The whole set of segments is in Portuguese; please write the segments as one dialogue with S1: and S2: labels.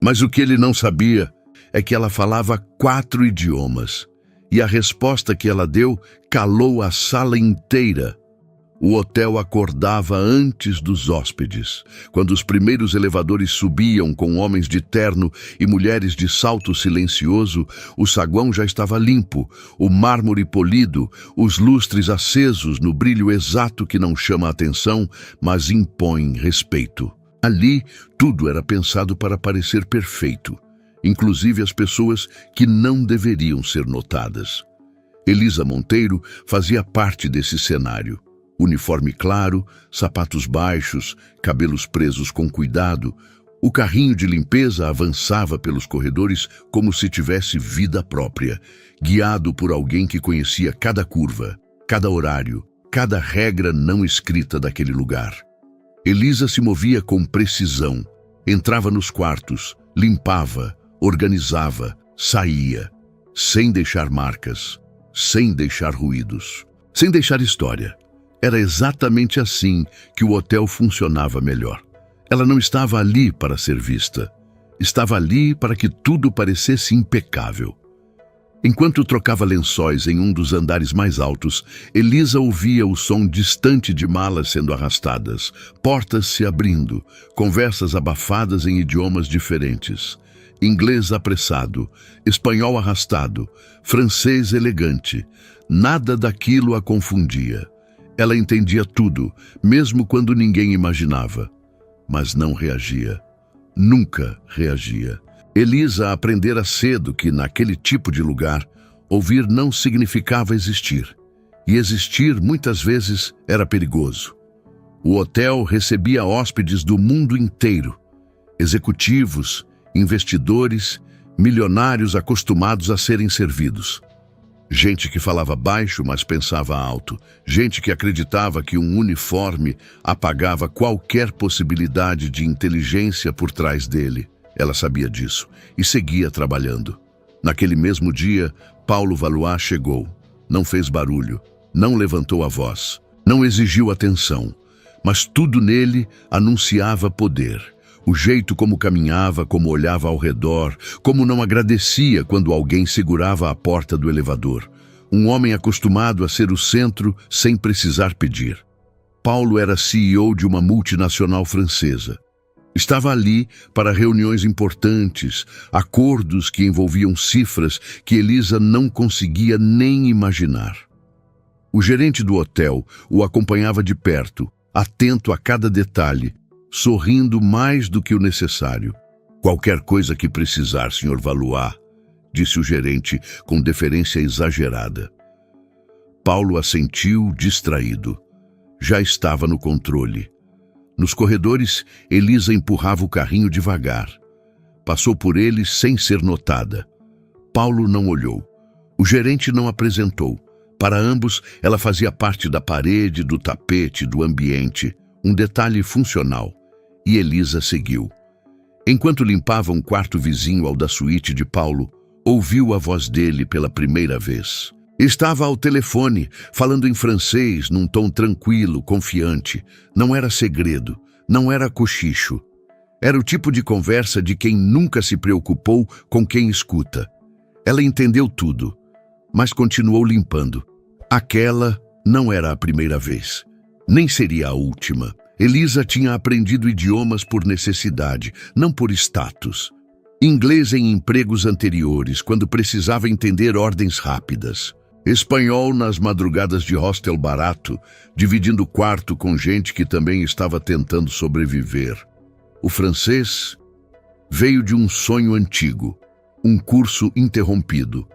S1: Mas o que ele não sabia é que ela falava 4 idiomas, e a resposta que ela deu calou a sala inteira. O hotel acordava antes dos hóspedes. Quando os primeiros elevadores subiam com homens de terno e mulheres de salto silencioso, o saguão já estava limpo, o mármore polido, os lustres acesos no brilho exato que não chama a atenção, mas impõe respeito. Ali, tudo era pensado para parecer perfeito, inclusive as pessoas que não deveriam ser notadas. Elisa Monteiro fazia parte desse cenário. Uniforme claro, sapatos baixos, cabelos presos com cuidado, o carrinho de limpeza avançava pelos corredores como se tivesse vida própria, guiado por alguém que conhecia cada curva, cada horário, cada regra não escrita daquele lugar. Elisa se movia com precisão, entrava nos quartos, limpava, organizava, saía, sem deixar marcas, sem deixar ruídos, sem deixar história. Era exatamente assim que o hotel funcionava melhor. Ela não estava ali para ser vista. Estava ali para que tudo parecesse impecável. Enquanto trocava lençóis em um dos andares mais altos, Elisa ouvia o som distante de malas sendo arrastadas, portas se abrindo, conversas abafadas em idiomas diferentes. Inglês apressado, espanhol arrastado, francês elegante. Nada daquilo a confundia. Ela entendia tudo, mesmo quando ninguém imaginava. Mas não reagia. Nunca reagia. Elisa aprendera cedo que, naquele tipo de lugar, ouvir não significava existir. E existir, muitas vezes, era perigoso. O hotel recebia hóspedes do mundo inteiro. Executivos, investidores, milionários acostumados a serem servidos. Gente que falava baixo, mas pensava alto. Gente que acreditava que um uniforme apagava qualquer possibilidade de inteligência por trás dele. Ela sabia disso e seguia trabalhando. Naquele mesmo dia, Paulo Valois chegou. Não fez barulho, não levantou a voz, não exigiu atenção, mas tudo nele anunciava poder. O jeito como caminhava, como olhava ao redor, como não agradecia quando alguém segurava a porta do elevador. Um homem acostumado a ser o centro sem precisar pedir. Paulo era CEO de uma multinacional francesa. Estava ali para reuniões importantes, acordos que envolviam cifras que Elisa não conseguia nem imaginar. O gerente do hotel o acompanhava de perto, atento a cada detalhe, sorrindo mais do que o necessário. "Qualquer coisa que precisar, Sr. Valois", disse o gerente com deferência exagerada. Paulo assentiu, distraído. Já estava no controle. Nos corredores, Elisa empurrava o carrinho devagar. Passou por ele sem ser notada. Paulo não olhou. O gerente não apresentou. Para ambos, ela fazia parte da parede, do tapete, do ambiente, um detalhe funcional. E Elisa seguiu. Enquanto limpava um quarto vizinho ao da suíte de Paulo, ouviu a voz dele pela primeira vez. Estava ao telefone, falando em francês, num tom tranquilo, confiante. Não era segredo, não era cochicho. Era o tipo de conversa de quem nunca se preocupou com quem escuta. Ela entendeu tudo, mas continuou limpando. Aquela não era a primeira vez, nem seria a última. Elisa tinha aprendido idiomas por necessidade, não por status. Inglês em empregos anteriores, quando precisava entender ordens rápidas. Espanhol nas madrugadas de hostel barato, dividindo quarto com gente que também estava tentando sobreviver. O francês veio de um sonho antigo, um curso interrompido,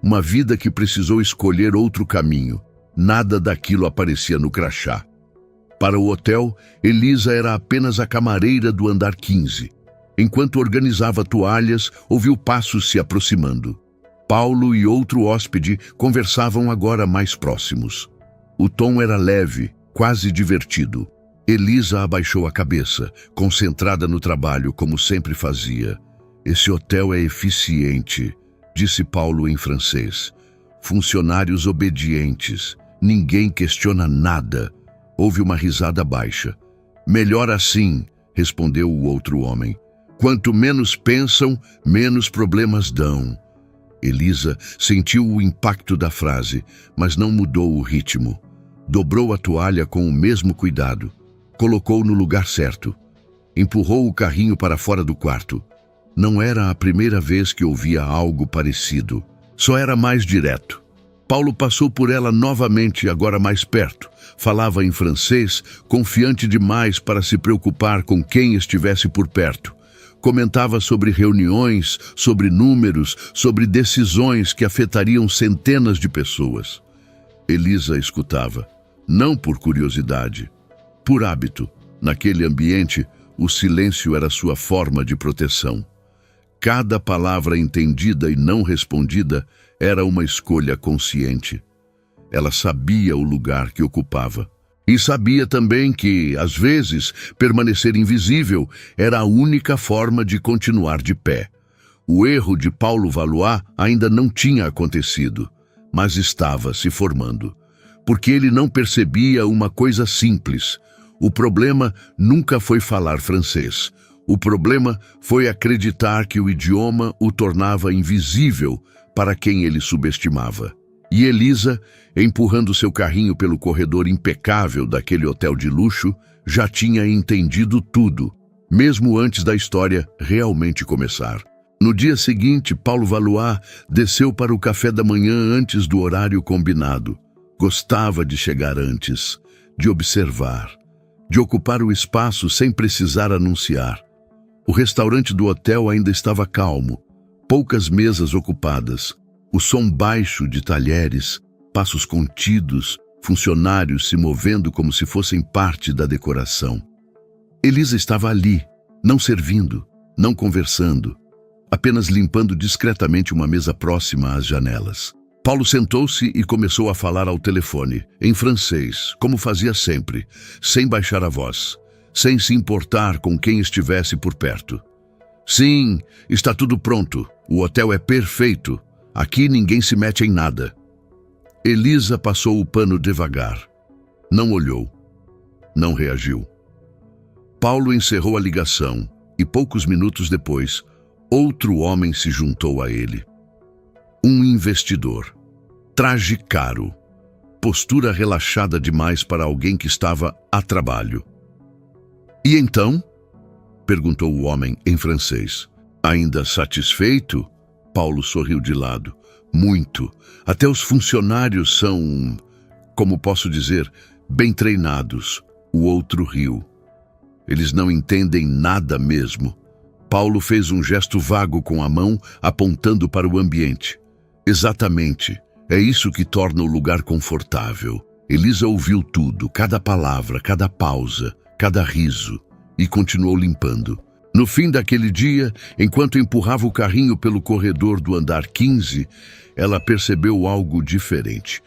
S1: uma vida que precisou escolher outro caminho. Nada daquilo aparecia no crachá. Para o hotel, Elisa era apenas a camareira do andar 15. Enquanto organizava toalhas, ouviu passos se aproximando. Paulo e outro hóspede conversavam agora mais próximos. O tom era leve, quase divertido. Elisa abaixou a cabeça, concentrada no trabalho, como sempre fazia. "Esse hotel é eficiente", disse Paulo em francês. "Funcionários obedientes. Ninguém questiona nada." Houve uma risada baixa. "Melhor assim", respondeu o outro homem. Quanto menos pensam, menos problemas dão. Elisa sentiu o impacto da frase, mas não mudou o ritmo. Dobrou a toalha com o mesmo cuidado. Colocou no lugar certo. Empurrou o carrinho para fora do quarto. Não era a primeira vez que ouvia algo parecido. Só era mais direto. Paulo passou por ela novamente, agora mais perto. Falava em francês, confiante demais para se preocupar com quem estivesse por perto. Comentava sobre reuniões, sobre números, sobre decisões que afetariam centenas de pessoas. Elisa escutava, não por curiosidade, por hábito. Naquele ambiente, o silêncio era sua forma de proteção. Cada palavra entendida e não respondida era uma escolha consciente. Ela sabia o lugar que ocupava. E sabia também que, às vezes, permanecer invisível era a única forma de continuar de pé. O erro de Paulo Valois ainda não tinha acontecido, mas estava se formando. Porque ele não percebia uma coisa simples. O problema nunca foi falar francês. O problema foi acreditar que o idioma o tornava invisível para quem ele subestimava. E Elisa, empurrando seu carrinho pelo corredor impecável daquele hotel de luxo, já tinha entendido tudo, mesmo antes da história realmente começar. No dia seguinte, Paulo Valois desceu para o café da manhã antes do horário combinado. Gostava de chegar antes, de observar, de ocupar o espaço sem precisar anunciar. O restaurante do hotel ainda estava calmo, poucas mesas ocupadas. O som baixo de talheres, passos contidos, funcionários se movendo como se fossem parte da decoração. Elisa estava ali, não servindo, não conversando, apenas limpando discretamente uma mesa próxima às janelas. Paulo sentou-se e começou a falar ao telefone, em francês, como fazia sempre, sem baixar a voz, sem se importar com quem estivesse por perto. Sim, está tudo pronto, o hotel é perfeito. Aqui ninguém se mete em nada. Elisa passou o pano devagar. Não olhou. Não reagiu. Paulo encerrou a ligação e poucos minutos depois, outro homem se juntou a ele. Um investidor. Traje caro. Postura relaxada demais para alguém que estava a trabalho. E então? Perguntou o homem em francês. Ainda satisfeito? Paulo sorriu de lado. Muito. Até os funcionários são, como posso dizer, bem treinados. O outro riu. Eles não entendem nada mesmo. Paulo fez um gesto vago com a mão, apontando para o ambiente. Exatamente. É isso que torna o lugar confortável. Elisa ouviu tudo, cada palavra, cada pausa, cada riso, e continuou limpando. No fim daquele dia, enquanto empurrava o carrinho pelo corredor do andar 15, ela percebeu algo diferente.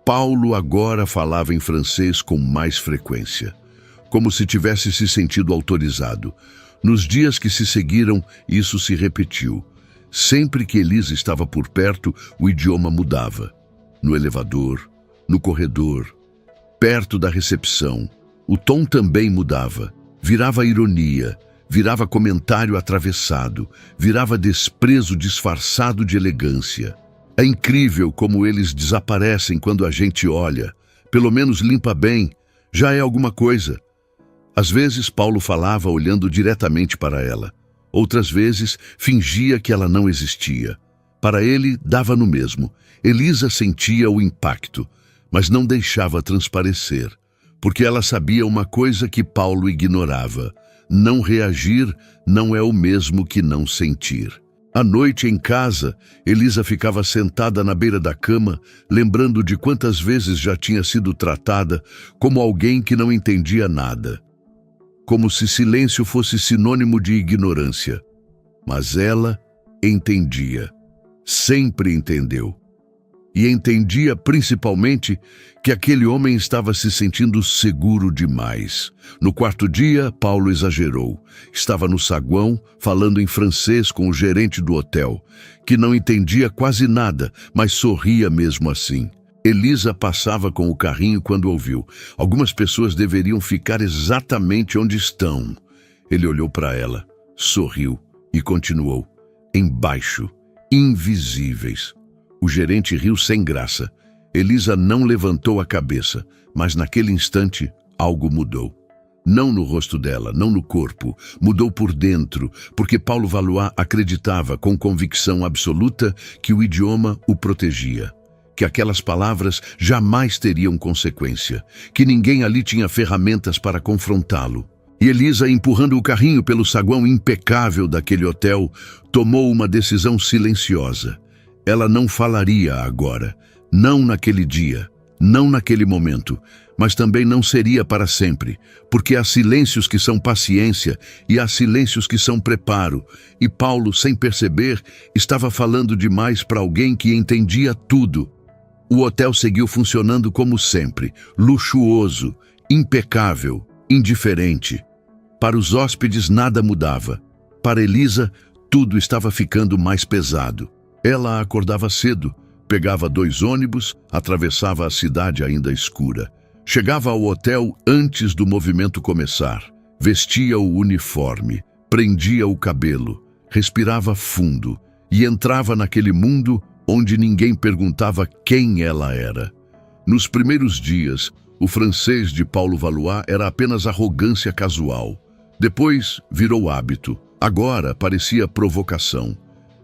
S1: Paulo agora falava em francês com mais frequência, como se tivesse se sentido autorizado. Nos dias que se seguiram, isso se repetiu. Sempre que Elisa estava por perto, o idioma mudava. No elevador, no corredor, perto da recepção, o tom também mudava. Virava ironia, virava comentário atravessado, virava desprezo disfarçado de elegância. É incrível como eles desaparecem quando a gente olha. Pelo menos limpa bem, já é alguma coisa. Às vezes Paulo falava olhando diretamente para ela. Outras vezes fingia que ela não existia. Para ele dava no mesmo. Elisa sentia o impacto, mas não deixava transparecer, porque ela sabia uma coisa que Paulo ignorava. Não reagir não é o mesmo que não sentir. À noite em casa, Elisa ficava sentada na beira da cama, lembrando de quantas vezes já tinha sido tratada como alguém que não entendia nada. Como se silêncio fosse sinônimo de ignorância. Mas ela entendia. Sempre entendeu. E entendia principalmente que aquele homem estava se sentindo seguro demais. No quarto dia, Paulo exagerou. Estava no saguão, falando em francês com o gerente do hotel, que não entendia quase nada, mas sorria mesmo assim. Elisa passava com o carrinho quando ouviu. Algumas pessoas deveriam ficar exatamente onde estão. Ele olhou para ela. Sorriu e continuou: embaixo, invisíveis. O gerente riu sem graça. Elisa não levantou a cabeça, mas naquele instante algo mudou. Não no rosto dela, não no corpo, mudou por dentro, porque Paulo Valois acreditava com convicção absoluta que o idioma o protegia, que aquelas palavras jamais teriam consequência, que ninguém ali tinha ferramentas para confrontá-lo. E Elisa, empurrando o carrinho pelo saguão impecável daquele hotel, tomou uma decisão silenciosa. Ela não falaria agora, não naquele dia, não naquele momento, mas também não seria para sempre, porque há silêncios que são paciência e há silêncios que são preparo, e Paulo, sem perceber, estava falando demais para alguém que entendia tudo. O hotel seguiu funcionando como sempre, luxuoso, impecável, indiferente. Para os hóspedes nada mudava. Para Elisa, tudo estava ficando mais pesado. Ela acordava cedo, pegava 2 ônibus, atravessava a cidade ainda escura. Chegava ao hotel antes do movimento começar. Vestia o uniforme, prendia o cabelo, respirava fundo e entrava naquele mundo onde ninguém perguntava quem ela era. Nos primeiros dias, o francês de Paulo Valois era apenas arrogância casual. Depois virou hábito. Agora parecia provocação.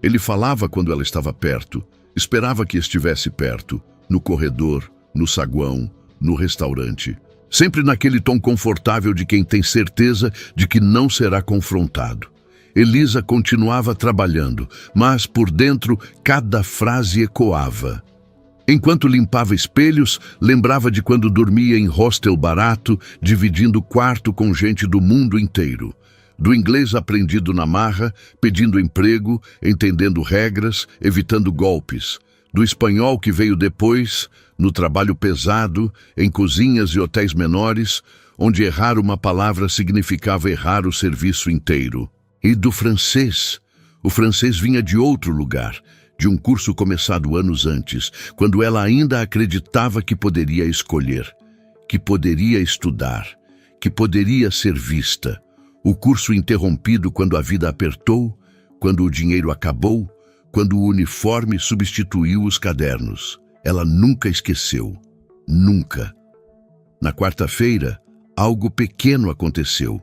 S1: Ele falava quando ela estava perto, esperava que estivesse perto, no corredor, no saguão, no restaurante. Sempre naquele tom confortável de quem tem certeza de que não será confrontado. Elisa continuava trabalhando, mas por dentro cada frase ecoava. Enquanto limpava espelhos, lembrava de quando dormia em hostel barato, dividindo quarto com gente do mundo inteiro. Do inglês aprendido na marra, pedindo emprego, entendendo regras, evitando golpes. Do espanhol que veio depois, no trabalho pesado, em cozinhas e hotéis menores, onde errar uma palavra significava errar o serviço inteiro. E do francês. O francês vinha de outro lugar, de um curso começado anos antes, quando ela ainda acreditava que poderia escolher, que poderia estudar, que poderia ser vista. O curso interrompido quando a vida apertou, quando o dinheiro acabou, quando o uniforme substituiu os cadernos. Ela nunca esqueceu. Nunca. Na quarta-feira, algo pequeno aconteceu.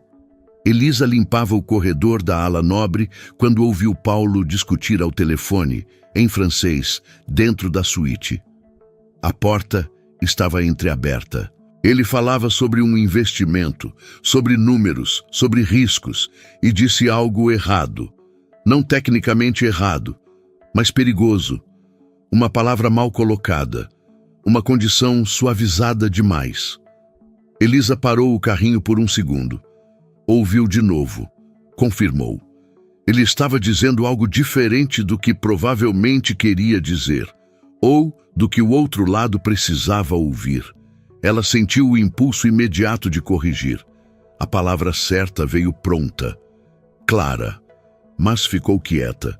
S1: Elisa limpava o corredor da ala nobre quando ouviu Paulo discutir ao telefone, em francês, dentro da suíte. A porta estava entreaberta. Ele falava sobre um investimento, sobre números, sobre riscos, e disse algo errado. Não tecnicamente errado, mas perigoso. Uma palavra mal colocada, uma condição suavizada demais. Elisa parou o carrinho por um segundo. Ouviu de novo. Confirmou. Ele estava dizendo algo diferente do que provavelmente queria dizer, ou do que o outro lado precisava ouvir. Ela sentiu o impulso imediato de corrigir. A palavra certa veio pronta, clara, mas ficou quieta.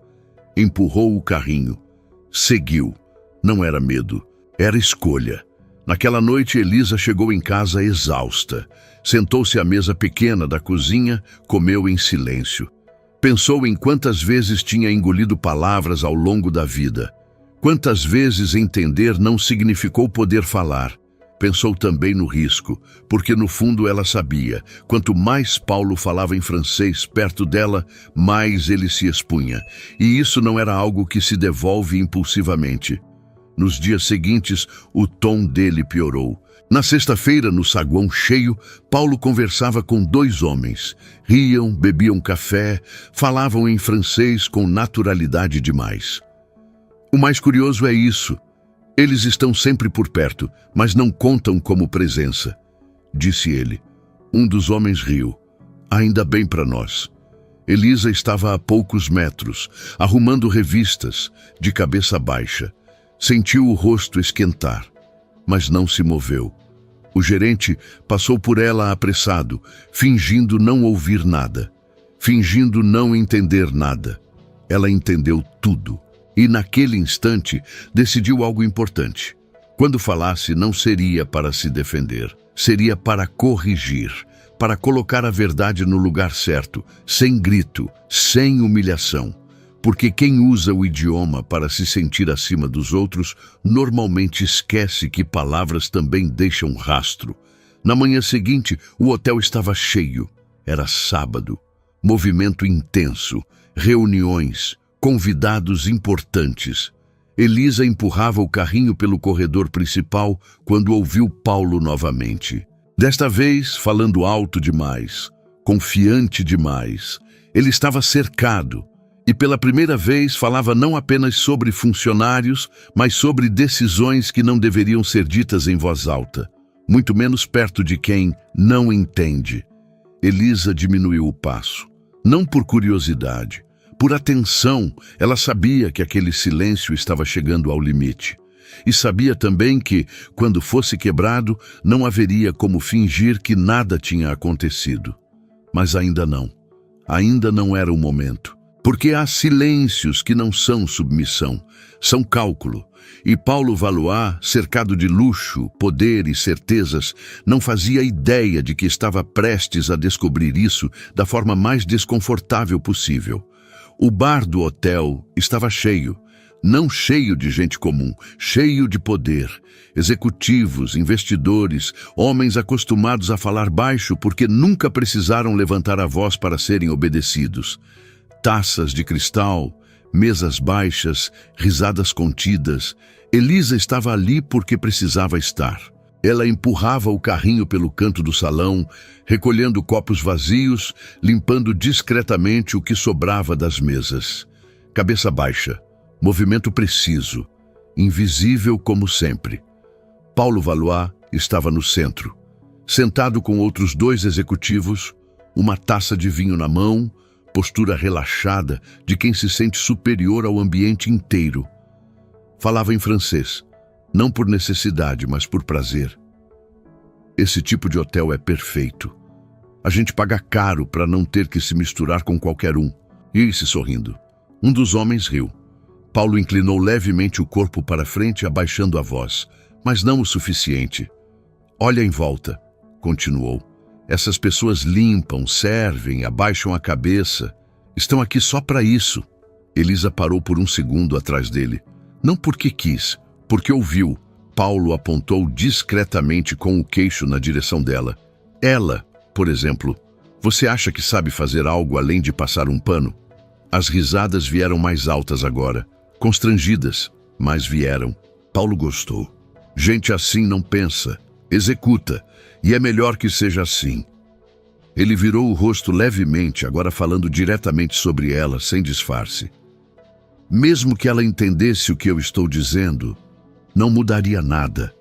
S1: Empurrou o carrinho. Seguiu. Não era medo, era escolha. Naquela noite, Elisa chegou em casa exausta. Sentou-se à mesa pequena da cozinha, comeu em silêncio. Pensou em quantas vezes tinha engolido palavras ao longo da vida. Quantas vezes entender não significou poder falar. Pensou também no risco, porque no fundo ela sabia, quanto mais Paulo falava em francês perto dela, mais ele se expunha. E isso não era algo que se devolve impulsivamente. Nos dias seguintes, o tom dele piorou. Na sexta-feira, no saguão cheio, Paulo conversava com 2 homens. Riam, bebiam café, falavam em francês com naturalidade demais. O mais curioso é isso. Eles estão sempre por perto, mas não contam como presença, disse ele. Um dos homens riu. Ainda bem para nós. Elisa estava a poucos metros, arrumando revistas, de cabeça baixa. Sentiu o rosto esquentar, mas não se moveu. O gerente passou por ela apressado, fingindo não ouvir nada, fingindo não entender nada. Ela entendeu tudo. E naquele instante decidiu algo importante. Quando falasse, não seria para se defender, seria para corrigir, para colocar a verdade no lugar certo, sem grito, sem humilhação. Porque quem usa o idioma para se sentir acima dos outros, normalmente esquece que palavras também deixam rastro. Na manhã seguinte, o hotel estava cheio. Era sábado. Movimento intenso, reuniões, convidados importantes. Elisa empurrava o carrinho pelo corredor principal quando ouviu Paulo novamente. Desta vez, falando alto demais, confiante demais. Ele estava cercado. E pela primeira vez falava não apenas sobre funcionários, mas sobre decisões que não deveriam ser ditas em voz alta, muito menos perto de quem não entende. Elisa diminuiu o passo, não por curiosidade, por atenção. Ela sabia que aquele silêncio estava chegando ao limite. E sabia também que, quando fosse quebrado, não haveria como fingir que nada tinha acontecido. Mas ainda não era o momento. Porque há silêncios que não são submissão, são cálculo. E Paulo Valois, cercado de luxo, poder e certezas, não fazia ideia de que estava prestes a descobrir isso da forma mais desconfortável possível. O bar do hotel estava cheio, não cheio de gente comum, cheio de poder. Executivos, investidores, homens acostumados a falar baixo porque nunca precisaram levantar a voz para serem obedecidos. Taças de cristal, mesas baixas, risadas contidas. Elisa estava ali porque precisava estar. Ela empurrava o carrinho pelo canto do salão, recolhendo copos vazios, limpando discretamente o que sobrava das mesas. Cabeça baixa, movimento preciso, invisível como sempre. Paulo Valois estava no centro, sentado com outros 2 executivos, uma taça de vinho na mão, postura relaxada de quem se sente superior ao ambiente inteiro. Falava em francês, não por necessidade, mas por prazer. Esse tipo de hotel é perfeito. A gente paga caro para não ter que se misturar com qualquer um. E se sorrindo. Um dos homens riu. Paulo inclinou levemente o corpo para frente, abaixando a voz, mas não o suficiente. Olha em volta, continuou. Essas pessoas limpam, servem, abaixam a cabeça. Estão aqui só para isso. Elisa parou por um segundo atrás dele. Não porque quis, porque ouviu. Paulo apontou discretamente com o queixo na direção dela. Ela, por exemplo, você acha que sabe fazer algo além de passar um pano? As risadas vieram mais altas agora, constrangidas, mas vieram. Paulo gostou. Gente assim não pensa, executa. E é melhor que seja assim. Ele virou o rosto levemente, agora falando diretamente sobre ela, sem disfarce. Mesmo que ela entendesse o que eu estou dizendo, não mudaria nada.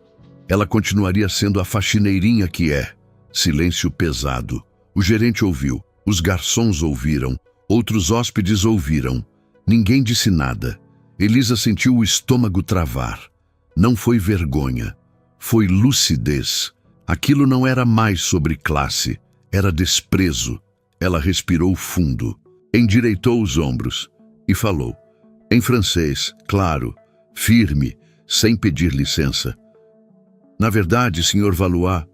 S1: Ela continuaria sendo a faxineirinha que é. Silêncio pesado. O gerente ouviu, os garçons ouviram, outros hóspedes ouviram. Ninguém disse nada. Elisa sentiu o estômago travar. Não foi vergonha, foi lucidez. Aquilo não era mais sobre classe, era desprezo. Ela respirou fundo, endireitou os ombros e falou, em francês, claro, firme, sem pedir licença. Na verdade, Sr. Valois,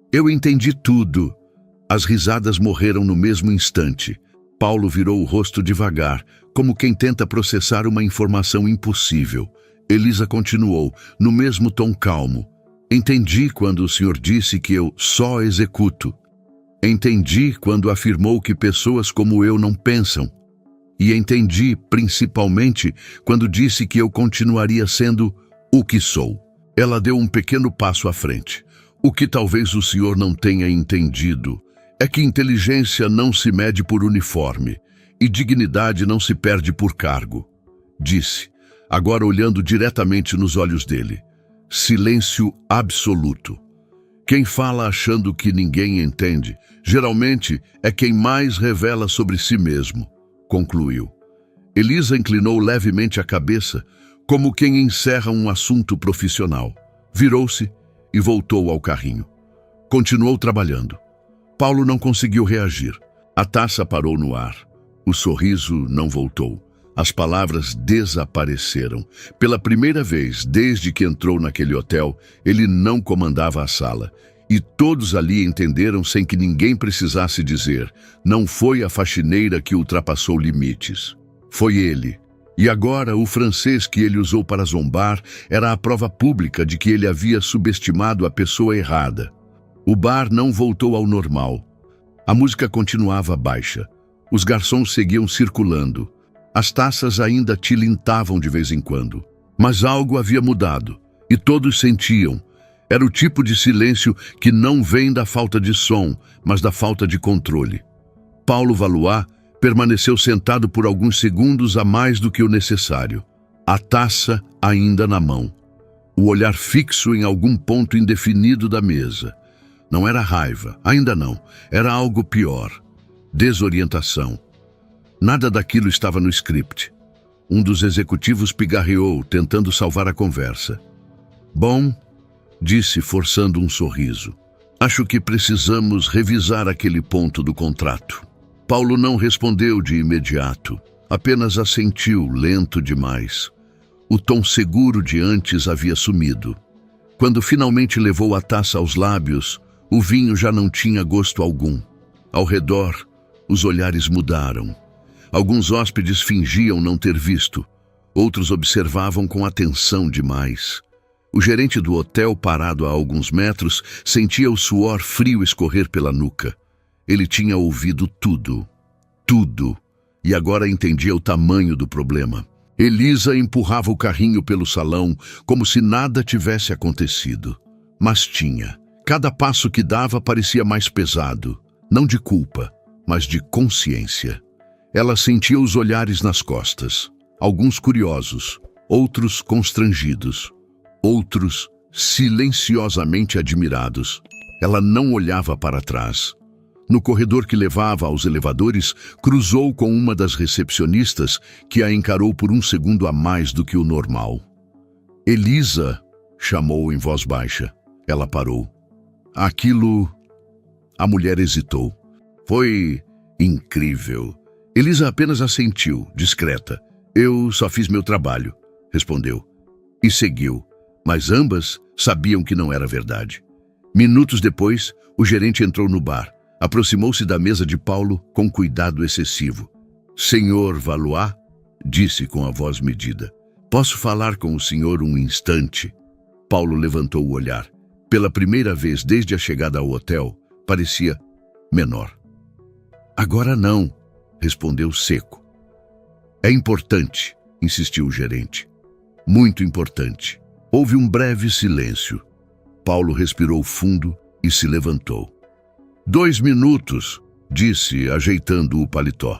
S1: eu entendi tudo. As risadas morreram no mesmo instante. Paulo virou o rosto devagar, como quem tenta processar uma informação impossível. Elisa continuou, no mesmo tom calmo. Entendi quando o senhor disse que eu só executo. Entendi quando afirmou que pessoas como eu não pensam. E entendi, principalmente, quando disse que eu continuaria sendo o que sou. Ela deu um pequeno passo à frente. O que talvez o senhor não tenha entendido é que inteligência não se mede por uniforme e dignidade não se perde por cargo. Disse, agora olhando diretamente nos olhos dele. Silêncio absoluto. Quem fala achando que ninguém entende, geralmente é quem mais revela sobre si mesmo, concluiu. Elisa inclinou levemente a cabeça, como quem encerra um assunto profissional. Virou-se e voltou ao carrinho. Continuou trabalhando. Paulo não conseguiu reagir. A taça parou no ar. O sorriso não voltou. As palavras desapareceram. Pela primeira vez, desde que entrou naquele hotel, ele não comandava a sala. E todos ali entenderam sem que ninguém precisasse dizer. Não foi a faxineira que ultrapassou limites. Foi ele. E agora o francês que ele usou para zombar era a prova pública de que ele havia subestimado a pessoa errada. O bar não voltou ao normal. A música continuava baixa. Os garçons seguiam circulando. As taças ainda tilintavam de vez em quando. Mas algo havia mudado. E todos sentiam. Era o tipo de silêncio que não vem da falta de som, mas da falta de controle. Paulo Valois permaneceu sentado por alguns segundos a mais do que o necessário. A taça ainda na mão. O olhar fixo em algum ponto indefinido da mesa. Não era raiva, ainda não. Era algo pior. Desorientação. Nada daquilo estava no script. Um dos executivos pigarreou, tentando salvar a conversa. Bom, disse, forçando um sorriso. Acho que precisamos revisar aquele ponto do contrato. Paulo não respondeu de imediato. Apenas assentiu, lento demais. O tom seguro de antes havia sumido. Quando finalmente levou a taça aos lábios, o vinho já não tinha gosto algum. Ao redor, os olhares mudaram. Alguns hóspedes fingiam não ter visto. Outros observavam com atenção demais. O gerente do hotel, parado a alguns metros, sentia o suor frio escorrer pela nuca. Ele tinha ouvido tudo. Tudo. E agora entendia o tamanho do problema. Elisa empurrava o carrinho pelo salão como se nada tivesse acontecido. Mas tinha. Cada passo que dava parecia mais pesado. Não de culpa, mas de consciência. Ela sentia os olhares nas costas. Alguns curiosos, outros constrangidos. Outros silenciosamente admirados. Ela não olhava para trás. No corredor que levava aos elevadores, cruzou com uma das recepcionistas, que a encarou por um segundo a mais do que o normal. Elisa, chamou em voz baixa. Ela parou. Aquilo... A mulher hesitou. Foi incrível. Elisa apenas assentiu, discreta. Eu só fiz meu trabalho, respondeu. E seguiu. Mas ambas sabiam que não era verdade. Minutos depois, o gerente entrou no bar. Aproximou-se da mesa de Paulo com cuidado excessivo. Senhor Valois, disse com a voz medida. Posso falar com o senhor um instante? Paulo levantou o olhar. Pela primeira vez desde a chegada ao hotel, parecia menor. Agora não, respondeu seco. É importante, insistiu o gerente. Muito importante. Houve um breve silêncio. Paulo respirou fundo e se levantou. 2 minutos, disse, ajeitando o paletó.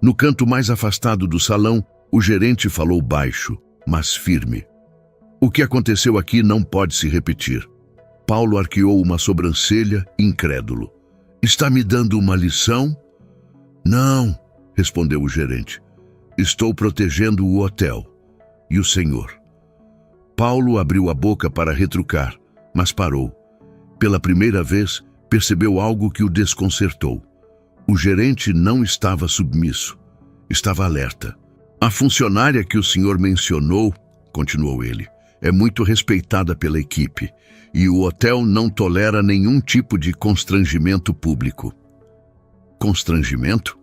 S1: No canto mais afastado do salão, o gerente falou baixo, mas firme. O que aconteceu aqui não pode se repetir. Paulo arqueou uma sobrancelha, incrédulo. Está me dando uma lição? Não, respondeu o gerente. Estou protegendo o hotel. E o senhor? Paulo abriu a boca para retrucar, mas parou. Pela primeira vez, percebeu algo que o desconcertou. O gerente não estava submisso. Estava alerta. A funcionária que o senhor mencionou, continuou ele, é muito respeitada pela equipe, e o hotel não tolera nenhum tipo de constrangimento público. Constrangimento?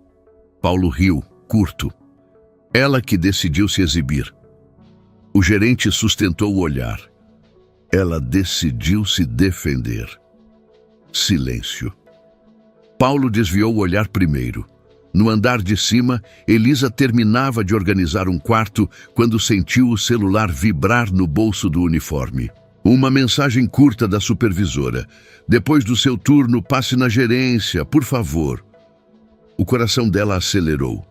S1: Paulo riu, curto. Ela que decidiu se exibir. O gerente sustentou o olhar. Ela decidiu se defender. Silêncio. Paulo desviou o olhar primeiro. No andar de cima, Elisa terminava de organizar um quarto quando sentiu o celular vibrar no bolso do uniforme. Uma mensagem curta da supervisora. Depois do seu turno, passe na gerência, por favor. O coração dela acelerou.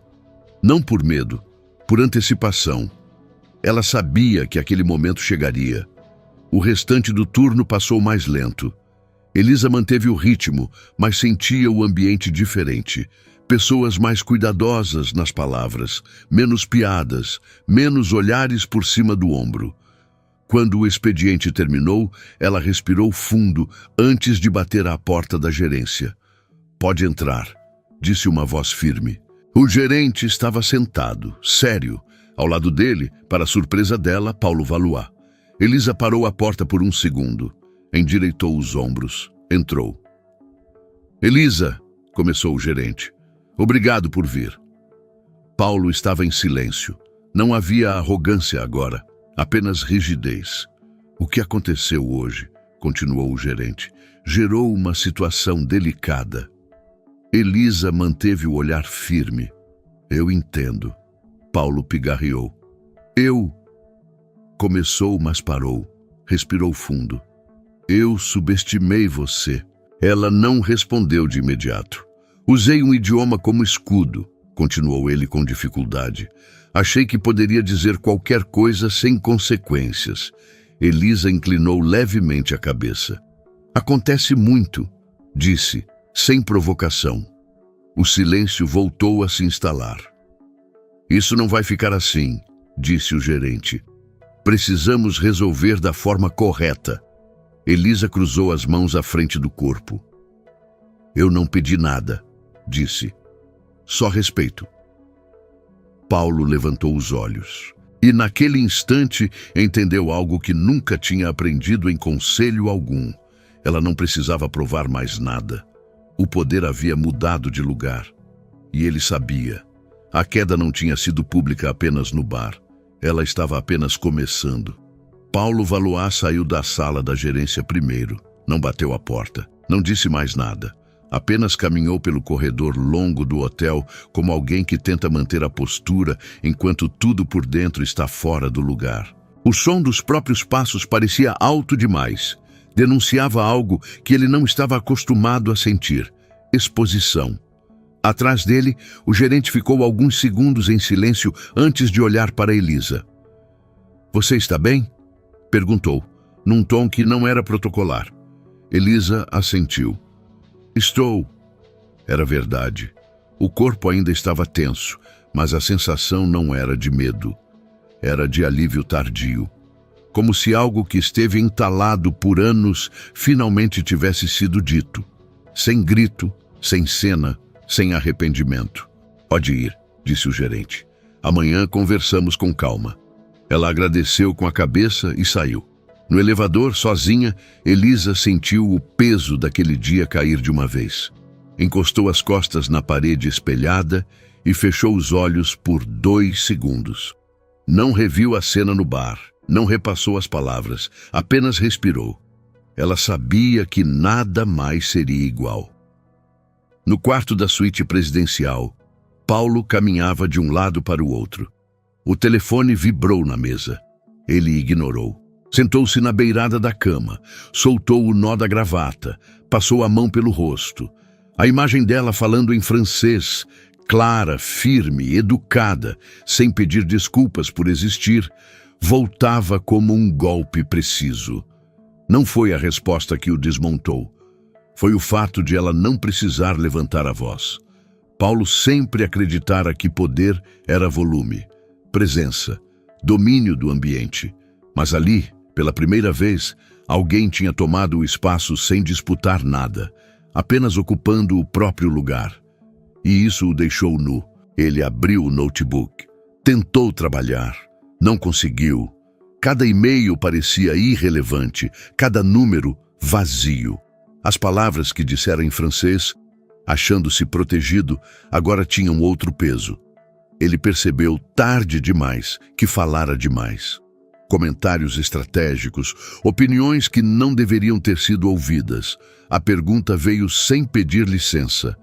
S1: Não por medo, por antecipação. Ela sabia que aquele momento chegaria. O restante do turno passou mais lento. Elisa manteve o ritmo, mas sentia o ambiente diferente. Pessoas mais cuidadosas nas palavras, menos piadas, menos olhares por cima do ombro. Quando o expediente terminou, ela respirou fundo antes de bater à porta da gerência. Pode entrar, disse uma voz firme. O gerente estava sentado, sério. Ao lado dele, para surpresa dela, Paulo Valois. Elisa parou a porta por um segundo. Endireitou os ombros. entrou. Elisa, começou o gerente. Obrigado por vir. Paulo estava em silêncio. Não havia arrogância agora, apenas rigidez. O que aconteceu hoje, continuou o gerente, gerou uma situação delicada. Elisa manteve o olhar firme. Eu entendo. Paulo pigarreou. Eu... Começou, mas parou. Respirou fundo. Eu subestimei você. Ela não respondeu de imediato. Usei um idioma como escudo, continuou ele com dificuldade. Achei que poderia dizer qualquer coisa sem consequências. Elisa inclinou levemente a cabeça. Acontece muito, disse, sem provocação. O silêncio voltou a se instalar. Isso não vai ficar assim, disse o gerente. Precisamos resolver da forma correta. Elisa cruzou as mãos à frente do corpo. Eu não pedi nada, disse. Só respeito. Paulo levantou os olhos. E naquele instante entendeu algo que nunca tinha aprendido em conselho algum. Ela não precisava provar mais nada. O poder havia mudado de lugar. E ele sabia. A queda não tinha sido pública apenas no bar. Ela estava apenas começando. Paulo Valois saiu da sala da gerência primeiro. Não bateu a porta. Não disse mais nada. Apenas caminhou pelo corredor longo do hotel como alguém que tenta manter a postura enquanto tudo por dentro está fora do lugar. O som dos próprios passos parecia alto demais. Denunciava algo que ele não estava acostumado a sentir. Exposição. Atrás dele, o gerente ficou alguns segundos em silêncio antes de olhar para Elisa. Você está bem? Perguntou, num tom que não era protocolar. Elisa assentiu. Estou. Era verdade. O corpo ainda estava tenso, mas a sensação não era de medo. Era de alívio tardio. Como se algo que esteve entalado por anos finalmente tivesse sido dito. Sem grito, sem cena, sem arrependimento. Pode ir, disse o gerente. Amanhã conversamos com calma. Ela agradeceu com a cabeça e saiu. No elevador, sozinha, Elisa sentiu o peso daquele dia cair de uma vez. Encostou as costas na parede espelhada e fechou os olhos por 2 segundos. Não reviu a cena no bar, não repassou as palavras, apenas respirou. Ela sabia que nada mais seria igual. No quarto da suíte presidencial, Paulo caminhava de um lado para o outro. O telefone vibrou na mesa. Ele ignorou. Sentou-se na beirada da cama, soltou o nó da gravata, passou a mão pelo rosto. A imagem dela falando em francês, clara, firme, educada, sem pedir desculpas por existir, voltava como um golpe preciso. Não foi a resposta que o desmontou. Foi o fato de ela não precisar levantar a voz. Paulo sempre acreditara que poder era volume, presença, domínio do ambiente. Mas ali, pela primeira vez, alguém tinha tomado o espaço sem disputar nada, apenas ocupando o próprio lugar. E isso o deixou nu. Ele abriu o notebook, tentou trabalhar, não conseguiu. Cada e-mail parecia irrelevante, cada número vazio. As palavras que dissera em francês, achando-se protegido, agora tinham outro peso. Ele percebeu tarde demais que falara demais. Comentários estratégicos, opiniões que não deveriam ter sido ouvidas. A pergunta veio sem pedir licença.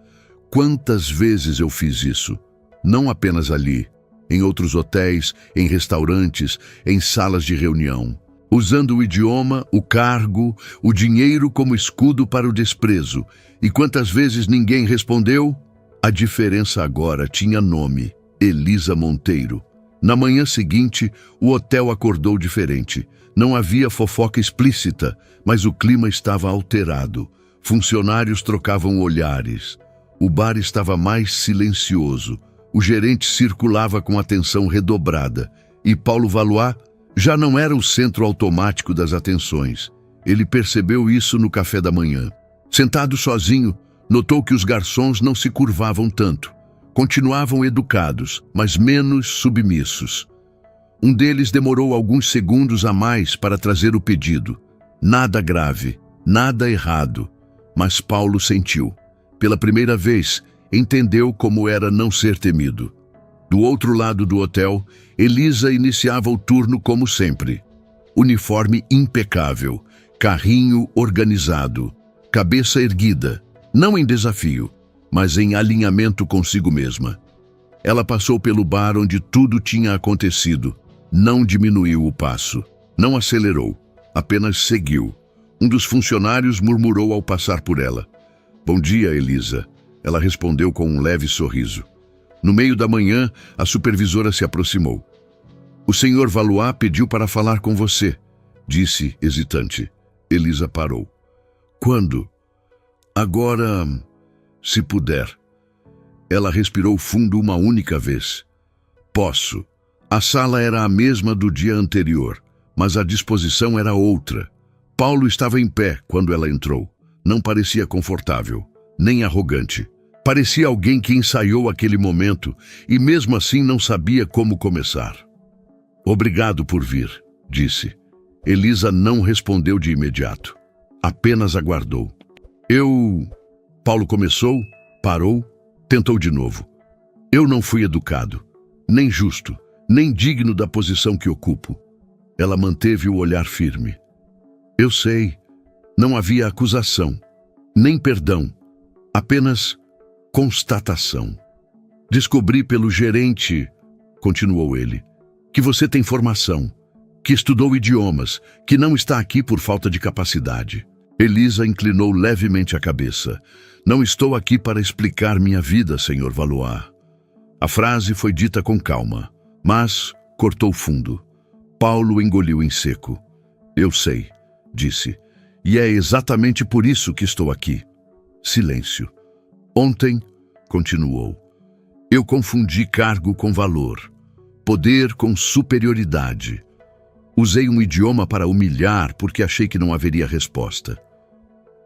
S1: Quantas vezes eu fiz isso? Não apenas ali, em outros hotéis, em restaurantes, em salas de reunião. Usando o idioma, o cargo, o dinheiro como escudo para o desprezo. E quantas vezes ninguém respondeu? A diferença agora tinha nome: Elisa Monteiro. Na manhã seguinte, o hotel acordou diferente. Não havia fofoca explícita, mas o clima estava alterado. Funcionários trocavam olhares. O bar estava mais silencioso. O gerente circulava com atenção redobrada. E Paulo Valois já não era o centro automático das atenções. Ele percebeu isso no café da manhã. Sentado sozinho, notou que os garçons não se curvavam tanto. Continuavam educados, mas menos submissos. Um deles demorou alguns segundos a mais para trazer o pedido. Nada grave, nada errado. Mas Paulo sentiu. Pela primeira vez, entendeu como era não ser temido. Do outro lado do hotel, Elisa iniciava o turno como sempre. Uniforme impecável, carrinho organizado, cabeça erguida, não em desafio, mas em alinhamento consigo mesma. Ela passou pelo bar onde tudo tinha acontecido. Não diminuiu o passo, não acelerou, apenas seguiu. Um dos funcionários murmurou ao passar por ela. "Bom dia, Elisa." Ela respondeu com um leve sorriso. No meio da manhã, a supervisora se aproximou. "O senhor Valois pediu para falar com você", disse, hesitante. Elisa parou. "Quando?" "Agora, se puder." Ela respirou fundo uma única vez. "Posso." A sala era a mesma do dia anterior, mas a disposição era outra. Paulo estava em pé quando ela entrou. Não parecia confortável, nem arrogante. Parecia alguém que ensaiou aquele momento e mesmo assim não sabia como começar. "Obrigado por vir", disse. Elisa não respondeu de imediato. Apenas aguardou. Paulo começou, parou, tentou de novo. "Eu não fui educado, nem justo, nem digno da posição que ocupo." Ela manteve o olhar firme. "Eu sei." Não havia acusação, nem perdão, apenas constatação. "Descobri pelo gerente", continuou ele, "que você tem formação, que estudou idiomas, que não está aqui por falta de capacidade." Elisa inclinou levemente a cabeça. "Não estou aqui para explicar minha vida, Sr. Valois." A frase foi dita com calma, mas cortou fundo. Paulo engoliu em seco. "Eu sei", disse, "e é exatamente por isso que estou aqui." Silêncio. "Ontem", continuou, "eu confundi cargo com valor, poder com superioridade. Usei um idioma para humilhar porque achei que não haveria resposta."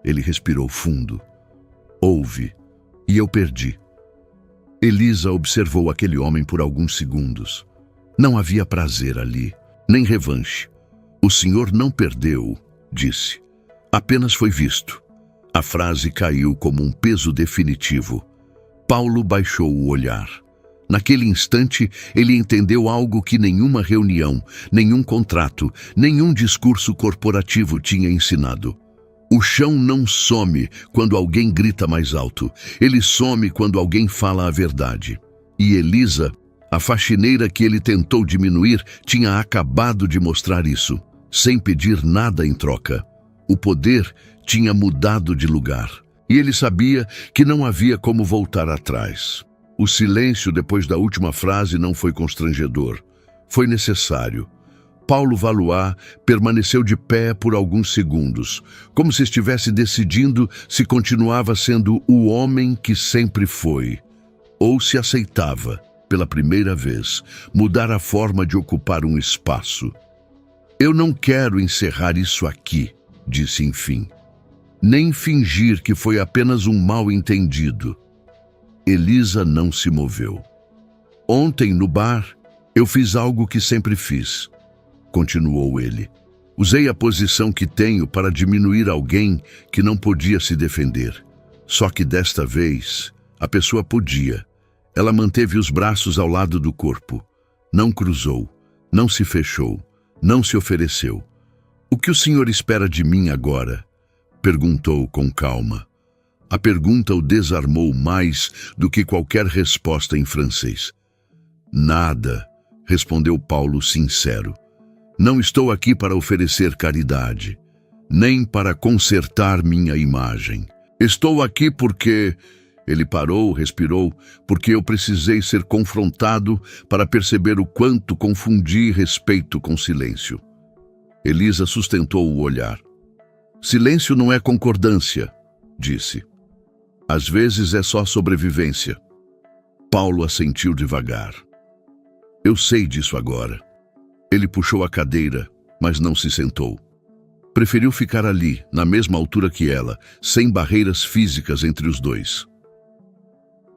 S1: Ele respirou fundo. "Houve, e eu perdi." Elisa observou aquele homem por alguns segundos. Não havia prazer ali, nem revanche. "O senhor não perdeu", disse. "Apenas foi visto." A frase caiu como um peso definitivo. Paulo baixou o olhar. Naquele instante, ele entendeu algo que nenhuma reunião, nenhum contrato, nenhum discurso corporativo tinha ensinado. O chão não some quando alguém grita mais alto. Ele some quando alguém fala a verdade. E Elisa, a faxineira que ele tentou diminuir, tinha acabado de mostrar isso, sem pedir nada em troca. O poder tinha mudado de lugar. E ele sabia que não havia como voltar atrás. O silêncio depois da última frase não foi constrangedor. Foi necessário. Paulo Valois permaneceu de pé por alguns segundos, como se estivesse decidindo se continuava sendo o homem que sempre foi, ou se aceitava, pela primeira vez, mudar a forma de ocupar um espaço. "Eu não quero encerrar isso aqui", disse enfim. "Nem fingir que foi apenas um mal-entendido." Elisa não se moveu. "Ontem, no bar, eu fiz algo que sempre fiz", continuou ele. "Usei a posição que tenho para diminuir alguém que não podia se defender. Só que desta vez, a pessoa podia. Ela manteve os braços ao lado do corpo. Não cruzou, não se fechou, não se ofereceu. O que o senhor espera de mim agora?" perguntou com calma. A pergunta o desarmou mais do que qualquer resposta em francês. "Nada", respondeu Paulo sincero. "Não estou aqui para oferecer caridade, nem para consertar minha imagem. Estou aqui porque..." Ele parou, respirou, "porque eu precisei ser confrontado para perceber o quanto confundi respeito com silêncio." Elisa sustentou o olhar. "Silêncio não é concordância", disse. "Às vezes é só sobrevivência." Paulo assentiu devagar. "Eu sei disso agora." Ele puxou a cadeira, mas não se sentou. Preferiu ficar ali, na mesma altura que ela, sem barreiras físicas entre os dois.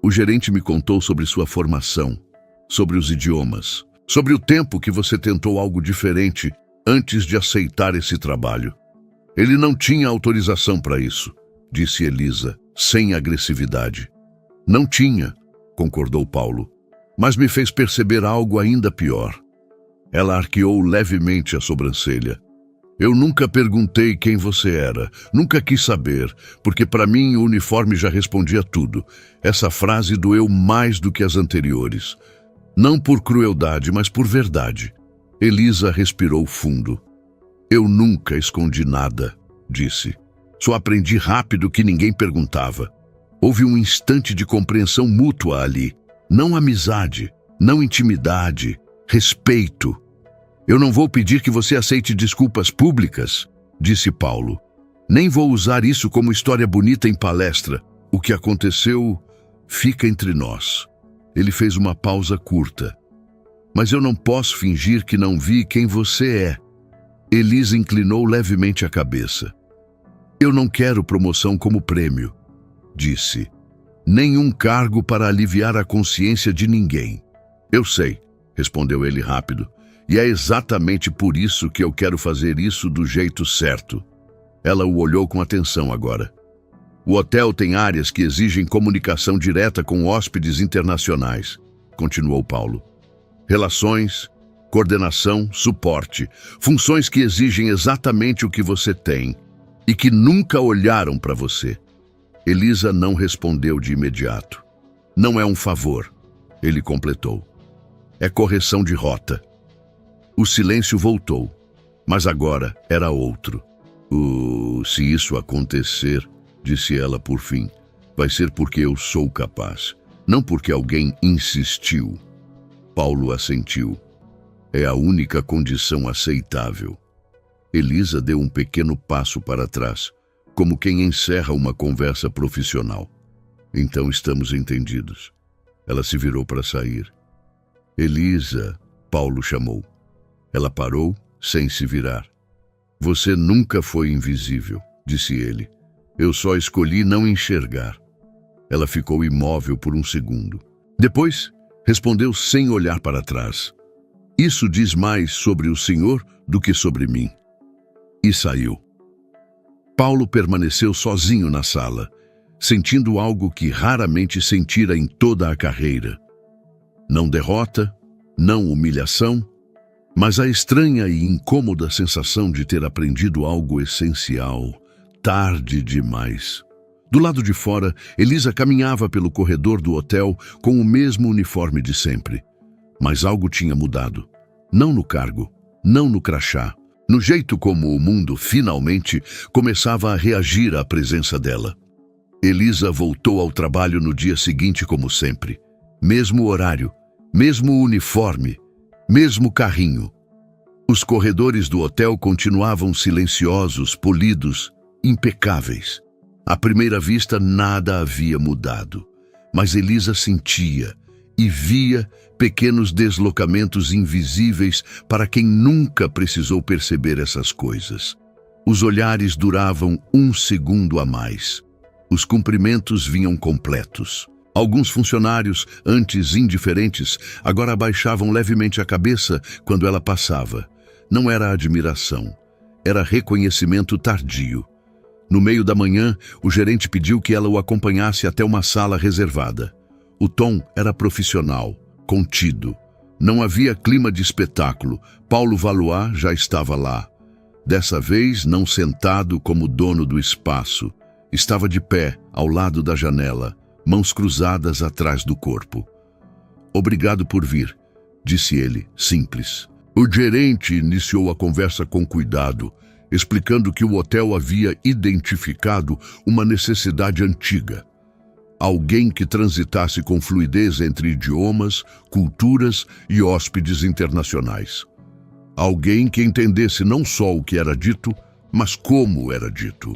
S1: "O gerente me contou sobre sua formação, sobre os idiomas, sobre o tempo que você tentou algo diferente antes de aceitar esse trabalho. Ele não tinha autorização para isso. disse Elisa, sem agressividade. Não tinha, concordou Paulo, mas me fez perceber algo ainda pior. Ela arqueou levemente a sobrancelha. Eu nunca perguntei quem você era, nunca quis saber, porque para mim o uniforme já respondia tudo. Essa frase doeu mais do que as anteriores. Não por crueldade, mas por verdade. Elisa respirou fundo. Eu nunca escondi nada, disse. Só aprendi rápido que ninguém perguntava. Houve um instante de compreensão mútua ali. Não amizade, não intimidade, respeito. Eu não vou pedir que você aceite desculpas públicas, disse Paulo. Nem vou usar isso como história bonita em palestra. O que aconteceu fica entre nós. Ele fez uma pausa curta. Mas eu não posso fingir que não vi quem você é. Elisa inclinou levemente a cabeça. Eu não quero promoção como prêmio, disse. Nenhum cargo para aliviar a consciência de ninguém. Eu sei, respondeu ele rápido. E é exatamente por isso que eu quero fazer isso do jeito certo. Ela o olhou com atenção agora. O hotel tem áreas que exigem comunicação direta com hóspedes internacionais, continuou Paulo. Relações, coordenação, suporte, funções que exigem exatamente o que você tem e que nunca olharam para você. Elisa não respondeu de imediato. Não é um favor, ele completou. É correção de rota. O silêncio voltou, mas agora era outro. Se isso acontecer, disse ela por fim, vai ser porque eu sou capaz, não porque alguém insistiu. Paulo assentiu. É a única condição aceitável. Elisa deu um pequeno passo para trás, como quem encerra uma conversa profissional. Então estamos entendidos. Ela se virou para sair. Elisa, Paulo chamou. Ela parou, sem se virar. Você nunca foi invisível, disse ele. Eu só escolhi não enxergar. Ela ficou imóvel por um segundo. Depois, respondeu sem olhar para trás. Isso diz mais sobre o Senhor do que sobre mim. E saiu. Paulo permaneceu sozinho na sala, sentindo algo que raramente sentira em toda a carreira. Não derrota, não humilhação, mas a estranha e incômoda sensação de ter aprendido algo essencial, tarde demais. Do lado de fora, Elisa caminhava pelo corredor do hotel com o mesmo uniforme de sempre. Mas algo tinha mudado. Não no cargo, não no crachá, no jeito como o mundo finalmente começava a reagir à presença dela. Elisa voltou ao trabalho no dia seguinte como sempre. Mesmo horário, mesmo uniforme, mesmo carrinho. Os corredores do hotel continuavam silenciosos, polidos, impecáveis. À primeira vista, nada havia mudado, mas Elisa sentia e via pequenos deslocamentos invisíveis para quem nunca precisou perceber essas coisas. Os olhares duravam um segundo a mais. Os cumprimentos vinham completos. Alguns funcionários, antes indiferentes, agora abaixavam levemente a cabeça quando ela passava. Não era admiração, era reconhecimento tardio. No meio da manhã, o gerente pediu que ela o acompanhasse até uma sala reservada. O tom era profissional, contido. Não havia clima de espetáculo. Paulo Valois já estava lá. Dessa vez, não sentado como dono do espaço. Estava de pé, ao lado da janela, mãos cruzadas atrás do corpo. Obrigado por vir, disse ele, simples. O gerente iniciou a conversa com cuidado, explicando que o hotel havia identificado uma necessidade antiga. Alguém que transitasse com fluidez entre idiomas, culturas e hóspedes internacionais. Alguém que entendesse não só o que era dito, mas como era dito.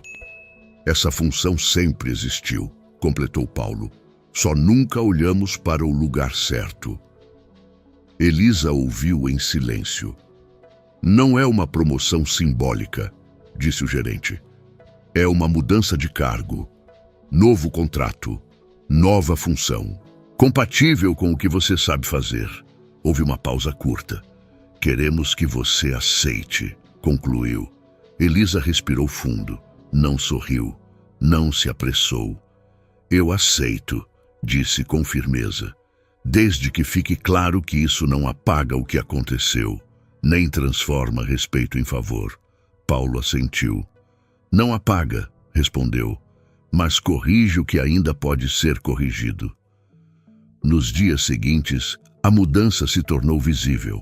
S1: Essa função sempre existiu, completou Paulo. Só nunca olhamos para o lugar certo. Elisa ouviu em silêncio. Não é uma promoção simbólica, disse o gerente. É uma mudança de cargo. Novo contrato. Nova função. Compatível com o que você sabe fazer. Houve uma pausa curta. Queremos que você aceite, concluiu. Elisa respirou fundo. Não sorriu. Não se apressou. Eu aceito, disse com firmeza, desde que fique claro que isso não apaga o que aconteceu, nem transforma respeito em favor. Paulo assentiu. Não apaga, respondeu, mas corrige o que ainda pode ser corrigido. Nos dias seguintes, a mudança se tornou visível.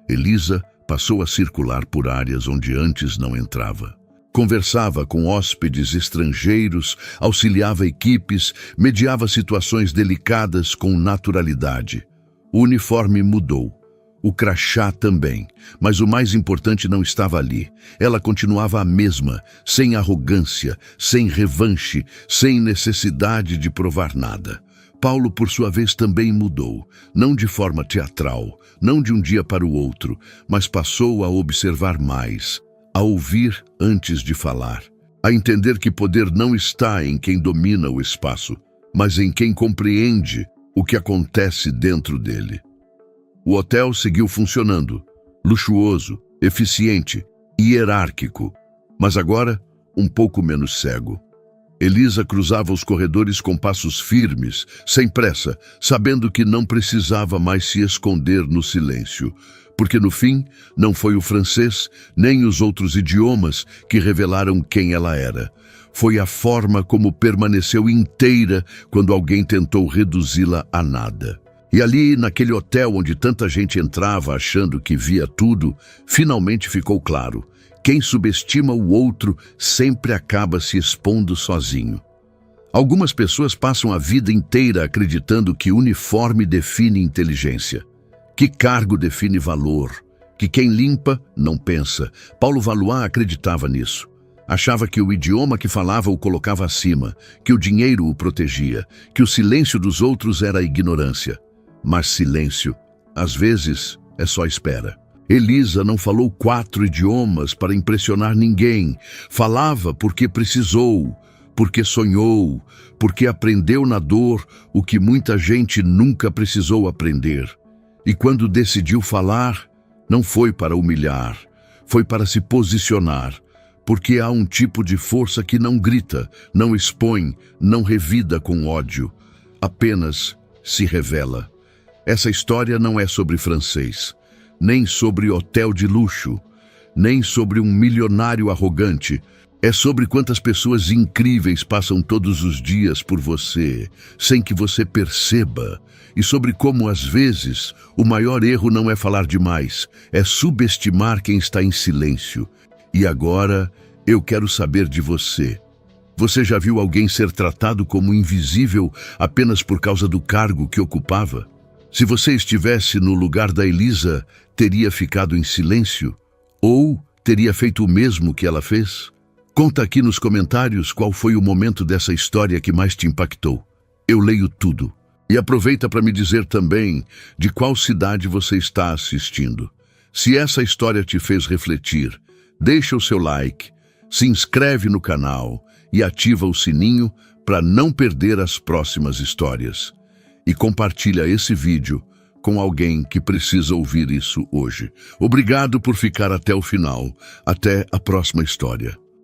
S1: Elisa passou a circular por áreas onde antes não entrava. Conversava com hóspedes estrangeiros, auxiliava equipes, mediava situações delicadas com naturalidade. O uniforme mudou. O crachá também, mas o mais importante não estava ali. Ela continuava a mesma, sem arrogância, sem revanche, sem necessidade de provar nada. Paulo, por sua vez, também mudou, não de forma teatral, não de um dia para o outro, mas passou a observar mais, a ouvir antes de falar, a entender que poder não está em quem domina o espaço, mas em quem compreende o que acontece dentro dele. O hotel seguiu funcionando, luxuoso, eficiente e hierárquico, mas agora um pouco menos cego. Elisa cruzava os corredores com passos firmes, sem pressa, sabendo que não precisava mais se esconder no silêncio, porque no fim não foi o francês nem os outros idiomas que revelaram quem ela era. Foi a forma como permaneceu inteira quando alguém tentou reduzi-la a nada. E ali, naquele hotel onde tanta gente entrava achando que via tudo, finalmente ficou claro: quem subestima o outro sempre acaba se expondo sozinho. Algumas pessoas passam a vida inteira acreditando que uniforme define inteligência, que cargo define valor, que quem limpa não pensa. Paulo Valois acreditava nisso. Achava que o idioma que falava o colocava acima, que o dinheiro o protegia, que o silêncio dos outros era ignorância. Mas silêncio, às vezes, é só espera. Elisa não falou 4 idiomas para impressionar ninguém. Falava porque precisou, porque sonhou, porque aprendeu na dor o que muita gente nunca precisou aprender. E quando decidiu falar, não foi para humilhar, foi para se posicionar, porque há um tipo de força que não grita, não expõe, não revida com ódio, apenas se revela. Essa história não é sobre francês, nem sobre hotel de luxo, nem sobre um milionário arrogante. É sobre quantas pessoas incríveis passam todos os dias por você, sem que você perceba. E sobre como, às vezes, o maior erro não é falar demais, é subestimar quem está em silêncio. E agora, eu quero saber de você. Você já viu alguém ser tratado como invisível apenas por causa do cargo que ocupava? Se você estivesse no lugar da Elisa, teria ficado em silêncio? Ou teria feito o mesmo que ela fez? Conta aqui nos comentários qual foi o momento dessa história que mais te impactou. Eu leio tudo. E aproveita para me dizer também de qual cidade você está assistindo. Se essa história te fez refletir, deixa o seu like, se inscreve no canal e ativa o sininho para não perder as próximas histórias. E compartilha esse vídeo com alguém que precisa ouvir isso hoje. Obrigado por ficar até o final. Até a próxima história.